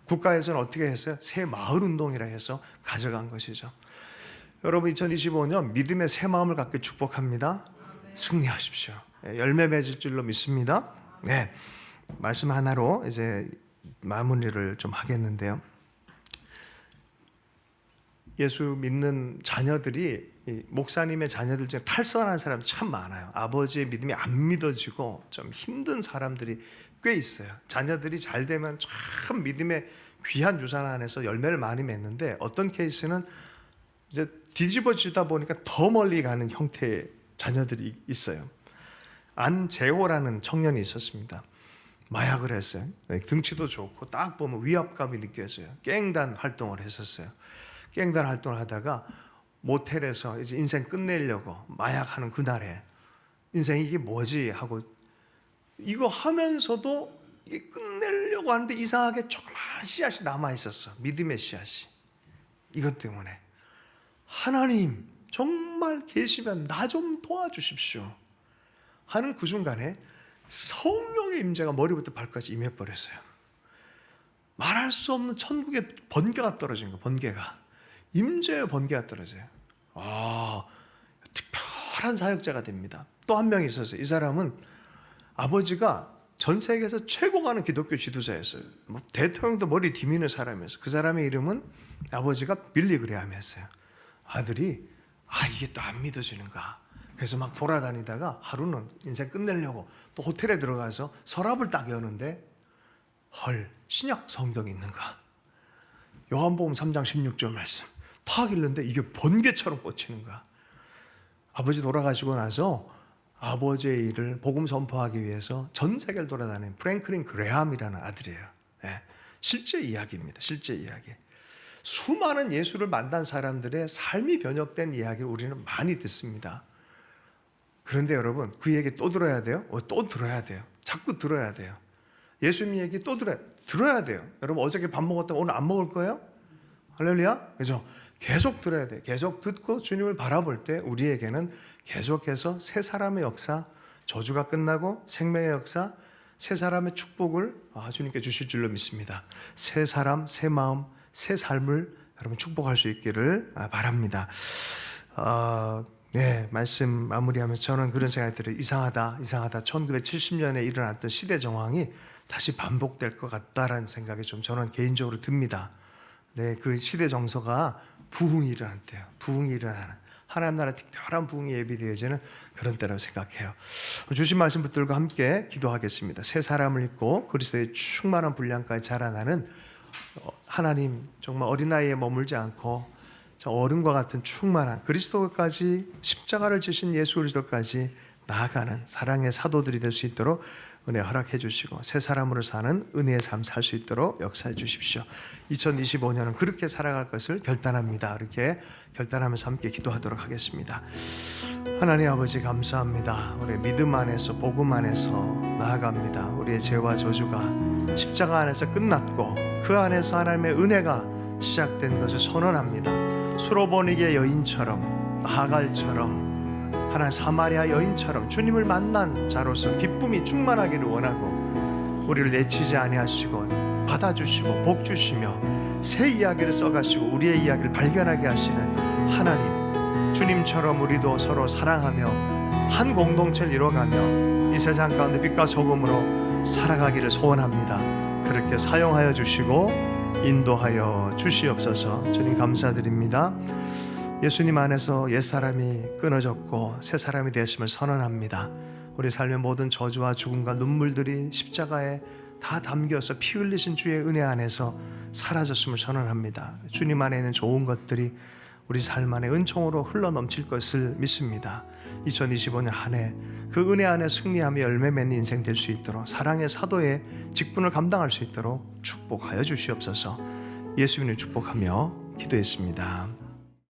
국가에서는 어떻게 했어요? 새 마을 운동이라 해서 가져간 것이죠. 여러분, 2025년 믿음의 새 마음을 갖게 축복합니다. 승리하십시오. 열매 맺을 줄로 믿습니다. 네. 말씀 하나로 이제 마무리를 좀 하겠는데요. 예수 믿는 자녀들이, 목사님의 자녀들 중에 탈선한 사람이 참 많아요. 아버지의 믿음이 안 믿어지고 좀 힘든 사람들이 꽤 있어요. 자녀들이 잘 되면 참 믿음의 귀한 유산 안에서 열매를 많이 맺는데, 어떤 케이스는 이제 뒤집어지다 보니까 더 멀리 가는 형태의 자녀들이 있어요. 안재호라는 청년이 있었습니다. 마약을 했어요. 등치도 좋고 딱 보면 위압감이 느껴져요. 깽단 활동을 했었어요. 깽단 활동을 하다가 모텔에서 이제 인생 끝내려고 마약하는 그날에 인생이 이게 뭐지 하고 이거 하면서도 이게 끝내려고 하는데 이상하게 조그만 씨앗이 남아 있었어. 믿음의 씨앗이. 이것 때문에 하나님 정말 계시면 나 좀 도와주십시오 하는 그 순간에 성령의 임재가 머리부터 발까지 임해버렸어요. 말할 수 없는 천국의 번개가 떨어진 거예요. 번개가, 임재의 번개가 떨어져요. 특별한 사역자가 됩니다. 또 한 명이 있었어요. 이 사람은 아버지가 전 세계에서 최고 가는 기독교 지도자였어요. 대통령도 머리 디미는 사람이었어요. 그 사람의 이름은 아버지가 빌리 그레함이었어요. 아들이 이게 또 안 믿어지는가. 그래서 막 돌아다니다가 하루는 인생 끝내려고 또 호텔에 들어가서 서랍을 딱 여는데 헐, 신약 성경이 있는가. 요한복음 3장 16절 말씀 탁 읽는데 이게 번개처럼 꽂히는 거야. 아버지 돌아가시고 나서 아버지의 일을 복음 선포하기 위해서 전 세계를 돌아다니는 프랭클린 그레함이라는 아들이에요. 실제 이야기입니다. 실제 이야기. 수많은 예수를 만난 사람들의 삶이 변혁된 이야기를 우리는 많이 듣습니다. 그런데 여러분, 그 얘기 또 들어야 돼요? 또 들어야 돼요. 자꾸 들어야 돼요. 예수님 얘기 또 들어야 돼요. 여러분, 어저께 밥 먹었다고 오늘 안 먹을 거예요? 할렐루야? 그죠? 계속 들어야 돼요. 계속 듣고 주님을 바라볼 때 우리에게는 계속해서 새 사람의 역사, 저주가 끝나고 생명의 역사, 새 사람의 축복을 주님께 주실 줄로 믿습니다. 새 사람, 새 마음, 새 삶을 여러분 축복할 수 있기를 바랍니다. 말씀 마무리하면서 저는 그런 생각이 들어요. 이상하다. 1970년에 일어났던 시대 정황이 다시 반복될 것 같다라는 생각이 좀 저는 개인적으로 듭니다. 그 시대 정서가 부흥이 일어났대요. 부흥이 일어나는 하나님 나라 특별한 부흥이 예비되어지는 그런 때라고 생각해요. 주신 말씀 붙들고 함께 기도하겠습니다. 새 사람을 입고 그리스도의 충만한 분량까지 자라나는 하나님, 정말 어린아이에 머물지 않고 어른과 같은 충만한 그리스도까지, 십자가를 지신 예수 그리스도까지 나아가는 사랑의 사도들이 될 수 있도록 은혜 허락해 주시고 새 사람으로 사는 은혜의 삶 살 수 있도록 역사해 주십시오. 2025년은 그렇게 살아갈 것을 결단합니다. 이렇게 결단하면서 함께 기도하도록 하겠습니다. 하나님 아버지 감사합니다. 우리 믿음 안에서 복음 안에서 나아갑니다. 우리의 죄와 저주가 십자가 안에서 끝났고 그 안에서 하나님의 은혜가 시작된 것을 선언합니다. 수로보니게 여인처럼, 하갈처럼, 하나님 사마리아 여인처럼 주님을 만난 자로서 기쁨이 충만하기를 원하고 우리를 내치지 아니하시고 받아주시고 복 주시며 새 이야기를 써가시고 우리의 이야기를 발견하게 하시는 하나님, 주님처럼 우리도 서로 사랑하며 한 공동체를 이뤄가며 이 세상 가운데 빛과 소금으로 살아가기를 소원합니다. 그렇게 사용하여 주시고 인도하여 주시옵소서. 주님 감사드립니다. 예수님 안에서 옛사람이 끊어졌고 새사람이 되었음을 선언합니다. 우리 삶의 모든 저주와 죽음과 눈물들이 십자가에 다 담겨서 피 흘리신 주의 은혜 안에서 사라졌음을 선언합니다. 주님 안에 있는 좋은 것들이 우리 삶 안에 은총으로 흘러넘칠 것을 믿습니다. 2025년 한 해 그 은혜 안에 승리하며 열매 맺는 인생 될 수 있도록 사랑의 사도의 직분을 감당할 수 있도록 축복하여 주시옵소서. 예수님을 축복하며 기도했습니다.